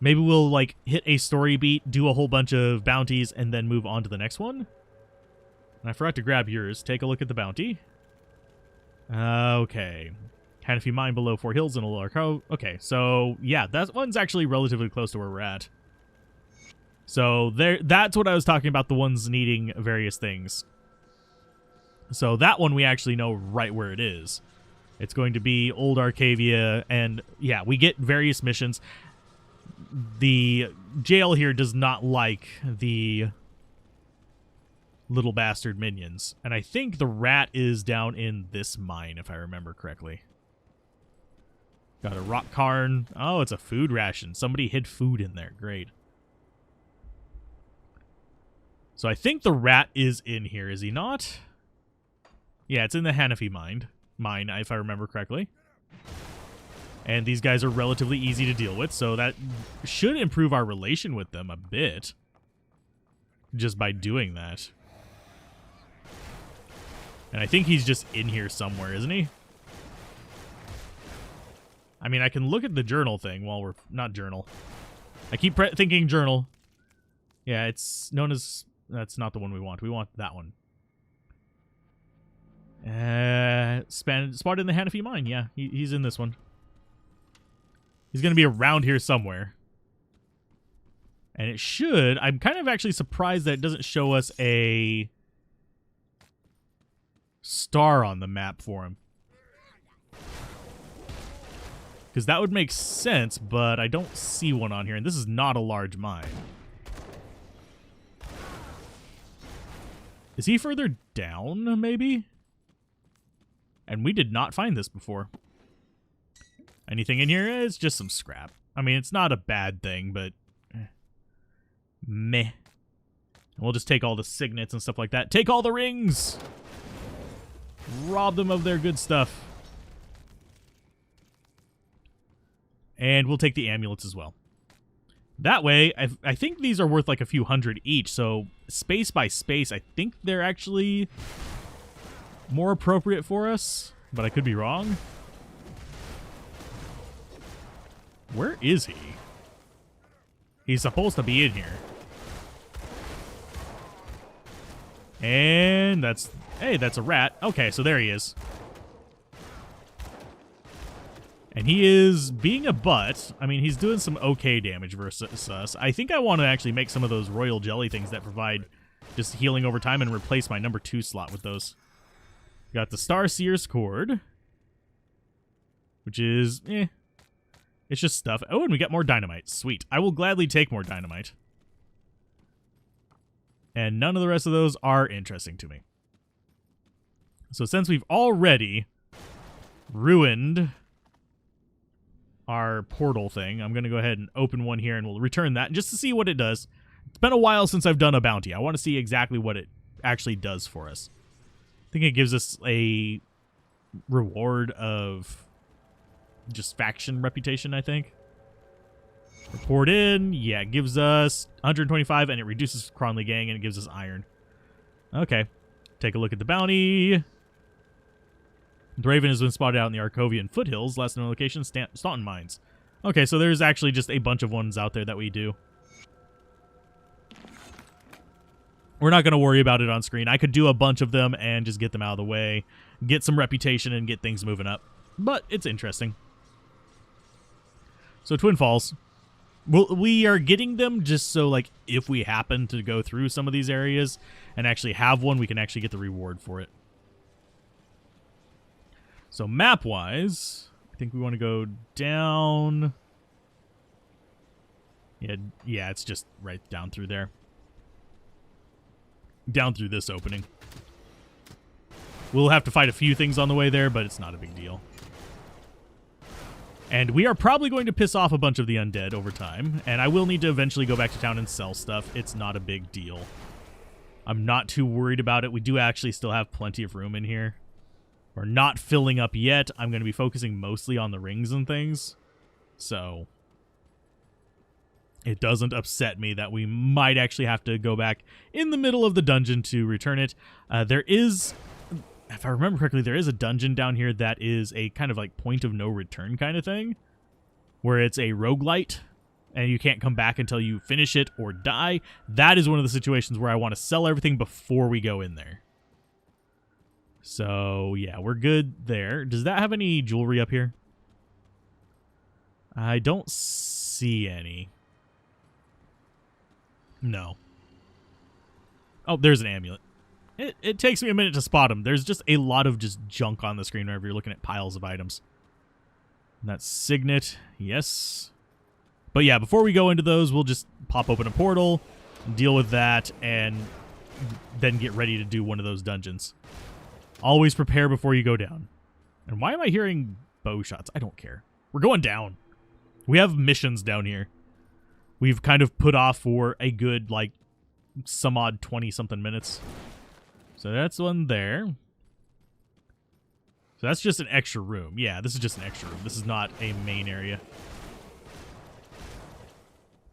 Maybe we'll, like, hit a story beat, do a whole bunch of bounties, and then move on to the next one. And I forgot to grab yours. Take a look at the bounty. Okay. Hanafi Mine below 4 hills and a lower crow. Okay, so, yeah, that one's actually relatively close to where we're at. So, that's what I was talking about, the ones needing various things. So, that one we actually know right where it is. It's going to be Old Arcavia, and, yeah, we get various missions. The jail here does not like the little bastard minions. And I think the rat is down in this mine, if I remember correctly. Got a rock cairn. Oh, it's a food ration. Somebody hid food in there. Great. So I think the rat is in here, is he not? Yeah, it's in the Hanafi mine, if I remember correctly. And these guys are relatively easy to deal with, so that should improve our relation with them a bit. Just by doing that. And I think he's just in here somewhere, isn't he? I mean, I can look at the journal thing while we're... Not journal. I keep thinking journal. Yeah, it's known as... That's not the one we want. We want that one. Spotted in the Hanafi mine. Yeah, he's in this one. He's going to be around here somewhere. And it should... I'm kind of actually surprised that it doesn't show us a star on the map for him. Because that would make sense, but I don't see one on here. And this is not a large mine. Is he further down, maybe? And we did not find this before. Anything in here? It's just some scrap. I mean, it's not a bad thing, but... meh. We'll just take all the signets and stuff like that. Take all the rings! Rob them of their good stuff. And we'll take the amulets as well. That way, I think these are worth like a few hundred each, so space by space, I think they're actually more appropriate for us, but I could be wrong. Where is he? He's supposed to be in here. And that's... Hey, that's a rat. Okay, so there he is. And he is being a butt. I mean, he's doing some okay damage versus us. I think I want to actually make some of those royal jelly things that provide just healing over time and replace my number 2 slot with those. Got the Star Seer's Cord, which is, it's just stuff. Oh, and we got more dynamite. Sweet. I will gladly take more dynamite. And none of the rest of those are interesting to me. So since we've already ruined our portal thing, I'm going to go ahead and open one here and we'll return that just to see what it does. It's been a while since I've done a bounty. I want to see exactly what it actually does for us. I think it gives us a reward of just faction reputation, I think. Report in. Yeah, it gives us 125 and it reduces Cronley Gang and it gives us iron. Okay. Take a look at the bounty. The Raven has been spotted out in the Arcovian foothills. Last known location, Staunton Mines. Okay, so there's actually just a bunch of ones out there that we do. We're not going to worry about it on screen. I could do a bunch of them and just get them out of the way, get some reputation, and get things moving up. But it's interesting. So Twin Falls. We are getting them just so, like, if we happen to go through some of these areas and actually have one, we can actually get the reward for it. So map-wise, I think we want to go down. Yeah, it's just right down through there. Down through this opening. We'll have to fight a few things on the way there, but it's not a big deal. And we are probably going to piss off a bunch of the undead over time, and I will need to eventually go back to town and sell stuff. It's not a big deal. I'm not too worried about it. We do actually still have plenty of room in here. We're not filling up yet. I'm going to be focusing mostly on the rings and things. So it doesn't upset me that we might actually have to go back in the middle of the dungeon to return it. There is, if I remember correctly, there is a dungeon down here that is a kind of like point of no return kind of thing, where it's a roguelite and you can't come back until you finish it or die, that is one of the situations where I want to sell everything before we go in there. So, yeah, we're good there. Does that have any jewelry up here? I don't see any. No. Oh, there's an amulet. It takes me a minute to spot them. There's just a lot of just junk on the screen whenever you're looking at piles of items. And that's Signet. Yes. But yeah, before we go into those, we'll just pop open a portal, deal with that, and then get ready to do one of those dungeons. Always prepare before you go down. And why am I hearing bow shots? I don't care. We're going down. We have missions down here. We've kind of put off for a good, like, some odd 20-something minutes. So that's one there. So that's just an extra room. Yeah, this is just an extra room. This is not a main area.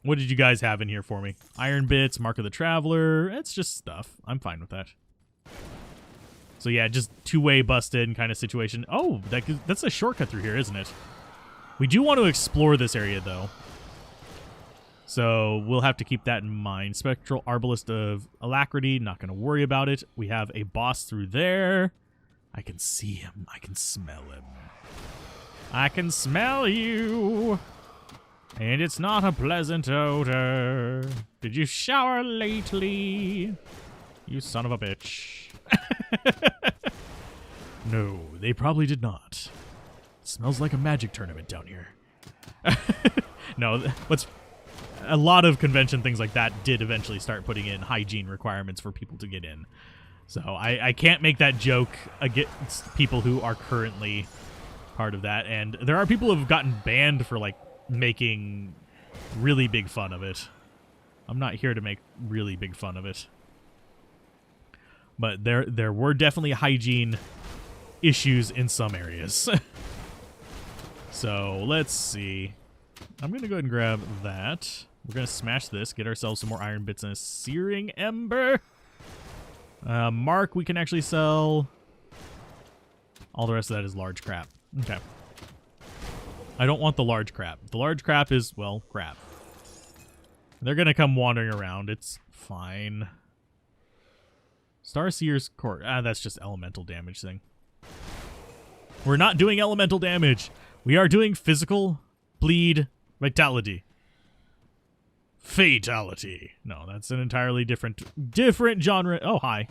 What did you guys have in here for me? Iron bits, Mark of the Traveler. It's just stuff. I'm fine with that. So yeah, just two-way busted kind of situation. Oh, that's a shortcut through here, isn't it? We do want to explore this area, though. So we'll have to keep that in mind. Spectral Arbalist of Alacrity. Not going to worry about it. We have a boss through there. I can see him. I can smell him. I can smell you. And it's not a pleasant odor. Did you shower lately? You son of a bitch. No, they probably did not. It smells like a magic tournament down here. No, what's... A lot of convention things like that did eventually start putting in hygiene requirements for people to get in. So I can't make that joke against people who are currently part of that. And there are people who have gotten banned for, like, making really big fun of it. I'm not here to make really big fun of it. But there were definitely hygiene issues in some areas. So let's see. I'm going to go ahead and grab that. We're going to smash this, get ourselves some more iron bits and a searing ember. Mark, we can actually sell. All the rest of that is large crap. Okay. I don't want the large crap. The large crap is, well, crap. They're going to come wandering around. It's fine. Starseer's Court. That's just elemental damage thing. We're not doing elemental damage. We are doing physical bleed vitality. Fatality. No, that's an entirely different genre. Oh, hi.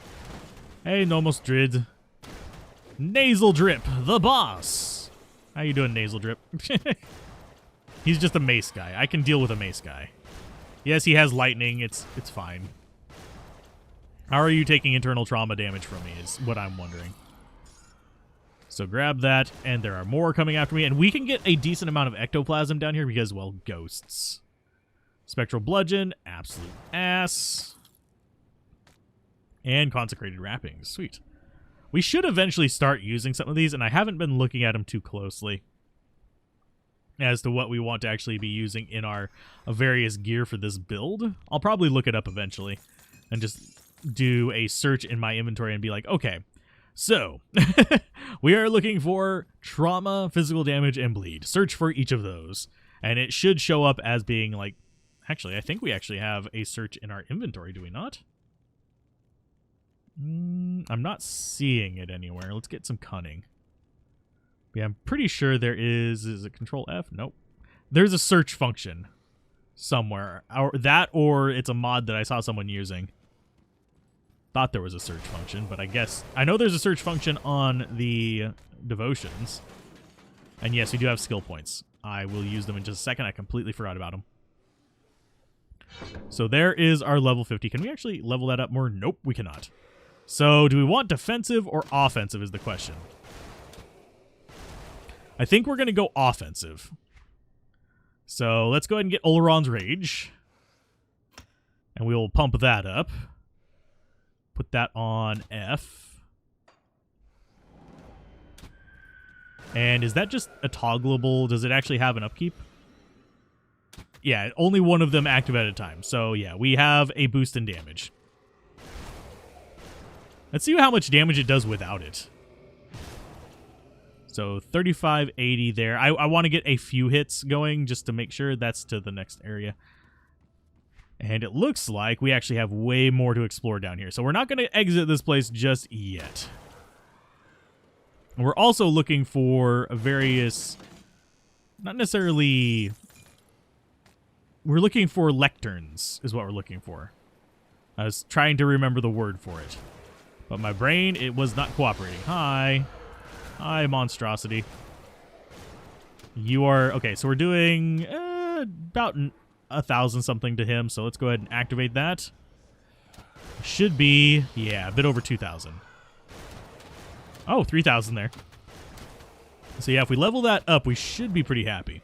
Hey, Nomos Drid. Nasal Drip, the boss. How you doing, Nasal Drip? He's just a mace guy. I can deal with a mace guy. Yes, he has lightning. It's fine. How are you taking internal trauma damage from me is what I'm wondering. So grab that, and there are more coming after me, and we can get a decent amount of ectoplasm down here because, well, ghosts. Spectral Bludgeon, absolute ass. And Consecrated Wrappings, sweet. We should eventually start using some of these, and I haven't been looking at them too closely as to what we want to actually be using in our various gear for this build. I'll probably look it up eventually and just do a search in my inventory and be like, okay, so we are looking for trauma, physical damage, and bleed. Search for each of those, and it should show up as being like, actually, I think we actually have a search in our inventory, do we not? I'm not seeing it anywhere. Let's get some cunning. Yeah, I'm pretty sure there is it Control F? Nope. There's a search function somewhere. Or it's a mod that I saw someone using. Thought there was a search function, but I guess... I know there's a search function on the devotions. And yes, we do have skill points. I will use them in just a second. I completely forgot about them. So there is our level 50. Can we actually level that up more? Nope, we cannot. So do we want defensive or offensive is the question. I think we're going to go offensive. So let's go ahead and get Oleron's Rage. And we will pump that up. Put that on F. And is that just a toggleable? Does it actually have an upkeep? Yeah, only one of them active at a time. So yeah, we have a boost in damage. Let's see how much damage it does without it. So 3580 there. I want to get a few hits going just to make sure that's to the next area. And it looks like we actually have way more to explore down here. So we're not going to exit this place just yet. And we're also looking for various, not necessarily, we're looking for lecterns is what we're looking for. I was trying to remember the word for it. But my brain, it was not cooperating. Hi. Hi, monstrosity. You are... Okay, so we're doing about 1,000 something to him. So let's go ahead and activate that. Should be, yeah, a bit over 2,000. Oh, 3,000 there. So yeah, if we level that up, we should be pretty happy.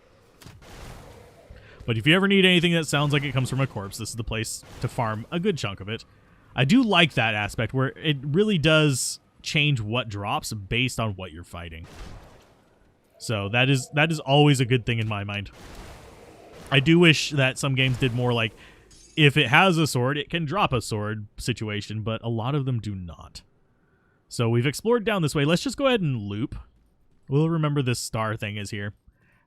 But if you ever need anything that sounds like it comes from a corpse, this is the place to farm a good chunk of it. I do like that aspect where it really does change what drops based on what you're fighting. So that is always a good thing in my mind. I do wish that some games did more like, if it has a sword, it can drop a sword situation, but a lot of them do not. So we've explored down this way. Let's just go ahead and loop. We'll remember this star thing is here.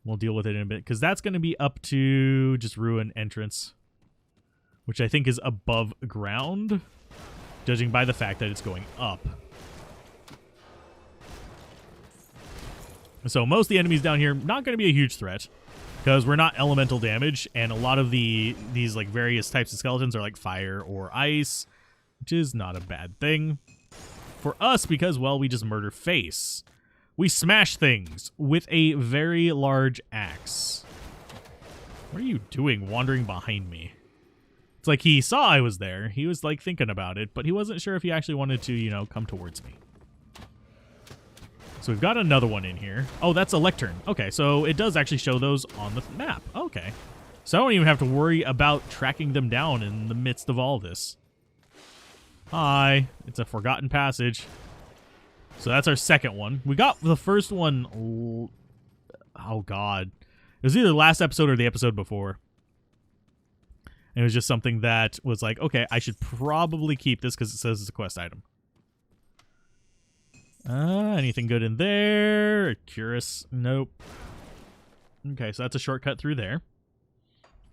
We'll deal with it in a bit, because that's going to be up to just ruin entrance, which I think is above ground, judging by the fact that it's going up. So most of the enemies down here, not going to be a huge threat, because we're not elemental damage, and a lot of these like various types of skeletons are like fire or ice, which is not a bad thing for us, because, well, we just murder face. We smash things with a very large axe. What are you doing wandering behind me? It's like he saw I was there. He was like thinking about it, but he wasn't sure if he actually wanted to, you know, come towards me. So we've got another one in here. Oh, that's a lectern. Okay, so it does actually show those on the map. Okay. So I don't even have to worry about tracking them down in the midst of all this. Hi. It's a forgotten passage. So that's our second one. We got the first one. Oh, God. It was either the last episode or the episode before. And it was just something that was like, okay, I should probably keep this because it says it's a quest item. Anything good in there? Curious? Nope. Okay, so that's a shortcut through there.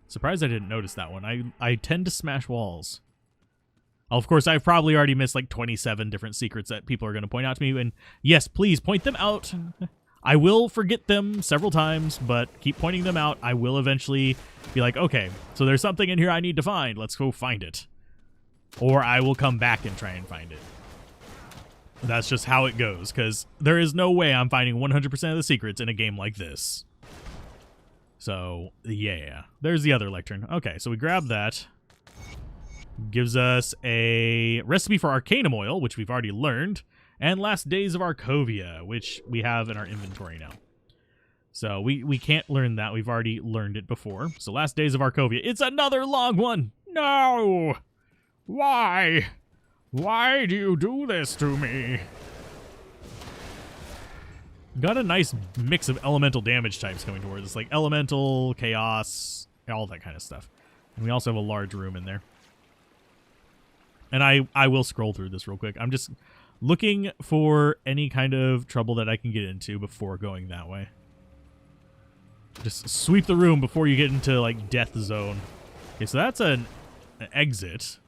Surprised I didn't notice that one. I tend to smash walls. Of course, I've probably already missed like 27 different secrets that people are going to point out to me. And yes, please point them out. I will forget them several times, but keep pointing them out. I will eventually be like, okay, so there's something in here I need to find. Let's go find it. Or I will come back and try and find it. That's just how it goes, because there is no way I'm finding 100% of the secrets in a game like this. So, yeah. There's the other lectern. Okay, so we grab that. Gives us a recipe for Arcanum Oil, which we've already learned, and Last Days of Arcovia, which we have in our inventory now. So we can't learn that. We've already learned it before. So Last Days of Arcovia. It's another long one! No! Why? Why do you do this to me? Got a nice mix of elemental damage types coming towards us, like elemental, chaos, all that kind of stuff. And we also have a large room in there. And I will scroll through this real quick. I'm just looking for any kind of trouble that I can get into before going that way. Just sweep the room before you get into, like, death zone. Okay, so that's an exit.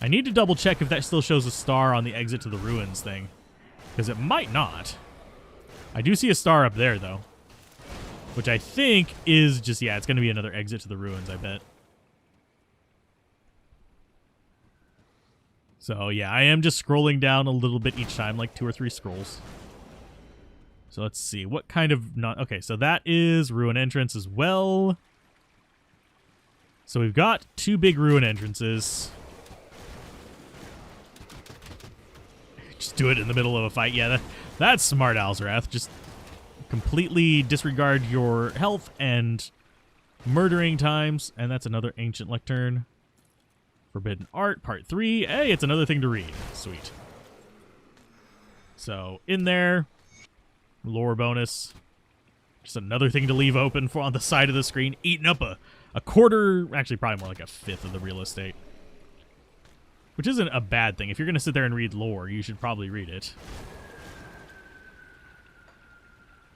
I need to double check if that still shows a star on the exit to the ruins thing, because it might not. I do see a star up there, though, which I think is just, yeah, it's going to be another exit to the ruins, I bet. So, yeah, I am just scrolling down a little bit each time, like 2 or 3 scrolls. So let's see, what kind of... Okay, so that is ruin entrance as well. So we've got 2 big ruin entrances. Just do it in the middle of a fight. Yeah, that's smart, Alzorath. Just completely disregard your health and murdering times. And that's another ancient lectern. Forbidden Art, Part 3. Hey, it's another thing to read. Sweet. So, in there, lore bonus. Just another thing to leave open for on the side of the screen. Eating up a quarter, actually probably more like a fifth of the real estate. Which isn't a bad thing. If you're going to sit there and read lore, you should probably read it.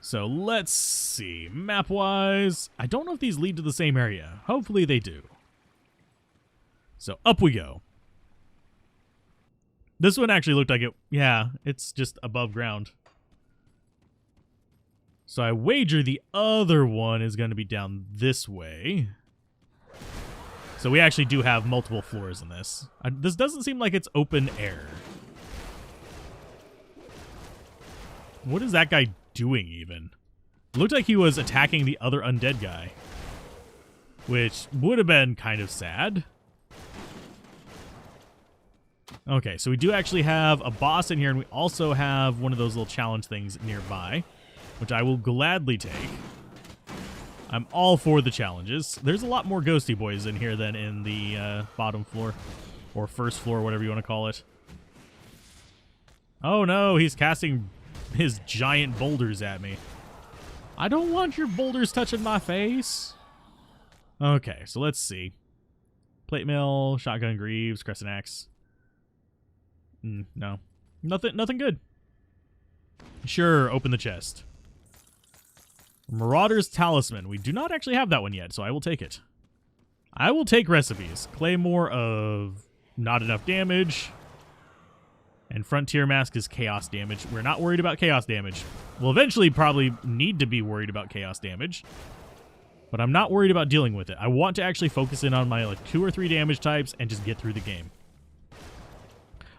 So let's see. Map-wise, I don't know if these lead to the same area. Hopefully they do. So up we go. This one actually looked like it. Yeah, it's just above ground. So I wager the other one is going to be down this way. So we actually do have multiple floors in this. This doesn't seem like it's open air. What is that guy doing even? It looked like he was attacking the other undead guy, which would have been kind of sad. Okay, so we do actually have a boss in here, and we also have one of those little challenge things nearby, which I will gladly take. I'm all for the challenges. There's a lot more ghosty boys in here than in the bottom floor, or first floor, whatever you want to call it. Oh no, he's casting his giant boulders at me. I don't want your boulders touching my face. Okay, so let's see. Plate mail, shotgun greaves, crescent axe. No. Nothing good. Sure, open the chest. Marauder's Talisman. We do not actually have that one yet, so I will take it. I will take recipes. Claymore of not enough damage. And Frontier Mask is chaos damage. We're not worried about chaos damage. We'll eventually probably need to be worried about chaos damage. But I'm not worried about dealing with it. I want to actually focus in on my like 2 or 3 damage types and just get through the game.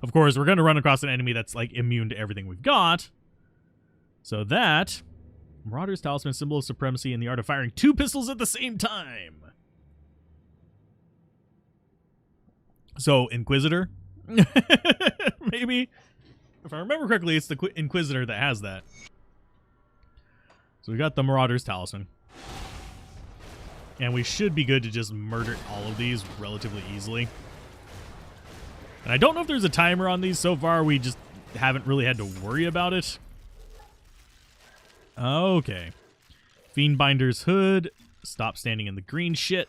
Of course, we're going to run across an enemy that's like immune to everything we've got. So that... Marauder's Talisman, symbol of supremacy in the art of firing 2 pistols at the same time. So, Inquisitor? Maybe? If I remember correctly, it's the Inquisitor that has that. So we got the Marauder's Talisman. And we should be good to just murder all of these relatively easily. And I don't know if there's a timer on these so far. We just haven't really had to worry about it. Okay. Fiendbinder's Hood. Stop standing in the green shit.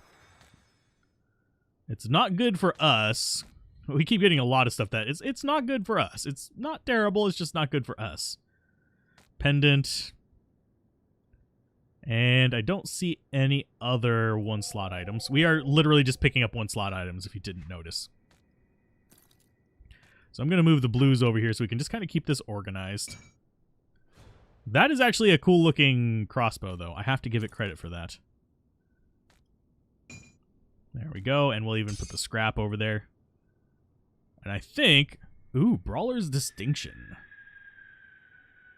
It's not good for us. We keep getting a lot of stuff that it's not good for us. It's not terrible. It's just not good for us. Pendant. And I don't see any other 1-slot items. We are literally just picking up 1-slot items if you didn't notice. So I'm going to move the blues over here so we can just kind of keep this organized. That is actually a cool looking crossbow, though. I have to give it credit for that. There we go. And we'll even put the scrap over there. And I think... Ooh, Brawler's Distinction.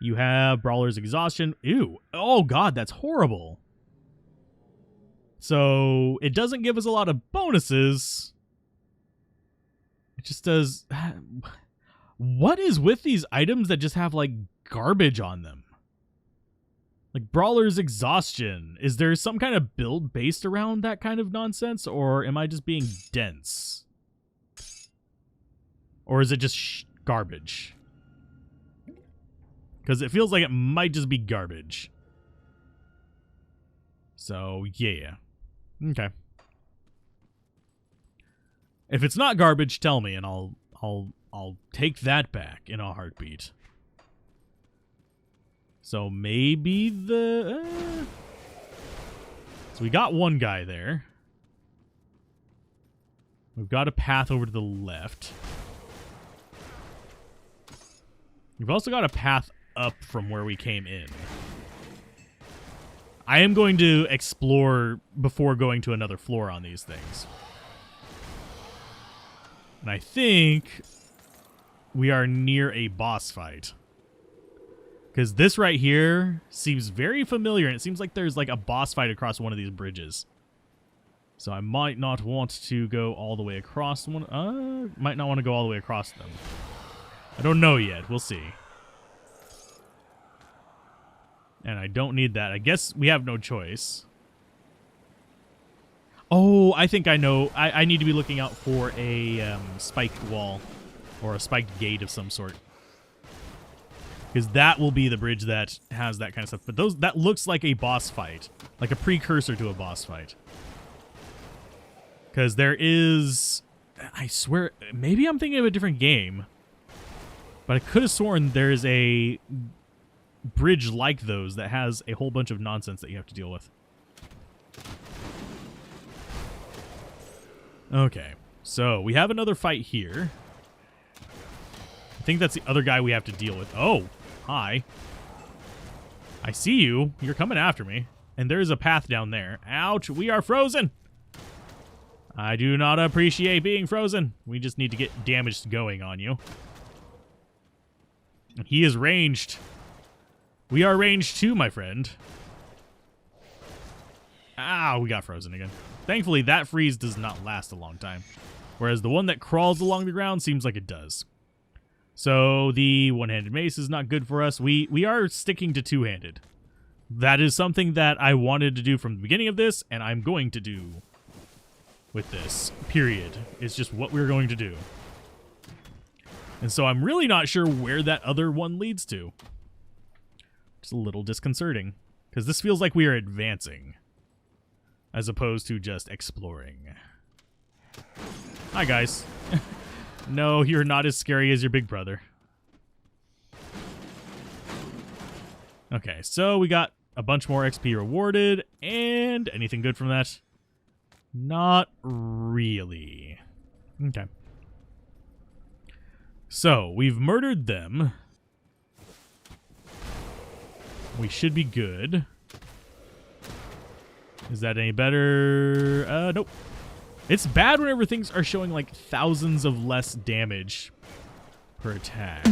You have Brawler's Exhaustion. Ew. Oh, God, that's horrible. So, it doesn't give us a lot of bonuses. It just does... What is with these items that just have, like, garbage on them? Like, Brawler's Exhaustion. Is there some kind of build based around that kind of nonsense? Or am I just being dense? Or is it just garbage? Because it feels like it might just be garbage. So, yeah. Okay. If it's not garbage, tell me, and I'll take that back in a heartbeat. So maybe the... So we got one guy there. We've got a path over to the left. We've also got a path up from where we came in. I am going to explore before going to another floor on these things. And I think we are near a boss fight. Because this right here seems very familiar, and it seems like there's like a boss fight across one of these bridges. So I might not want to go all the way across one. Might not want to go all the way across them. I don't know yet. We'll see. And I don't need that. I guess we have no choice. Oh, I think I know. I need to be looking out for a spiked wall or a spiked gate of some sort. Because that will be the bridge that has that kind of stuff. But that looks like a boss fight. Like a precursor to a boss fight. Because there is... I swear... Maybe I'm thinking of a different game. But I could have sworn there is a bridge like those that has a whole bunch of nonsense that you have to deal with. Okay, so we have another fight here. I think that's the other guy we have to deal with. Oh, hi. I see you. You're coming after me. And there's a path down there. Ouch, we are frozen. I do not appreciate being frozen. We just need to get damage going on you. He is ranged. We are ranged too, my friend. Ah, we got frozen again. Thankfully, that freeze does not last a long time. Whereas the one that crawls along the ground seems like it does. So the one-handed mace is not good for us. We are sticking to two-handed. That is something that I wanted to do from the beginning of this, and I'm going to do with this, period. It's just what we're going to do. And so I'm really not sure where that other one leads to. It's a little disconcerting, because this feels like we are advancing, as opposed to just exploring. Hi, guys. No, you're not as scary as your big brother. Okay, so we got a bunch more XP rewarded, and anything good from that? Not really. Okay. So, we've murdered them. We should be good. Is that any better? Nope. It's bad whenever things are showing like thousands of less damage per attack.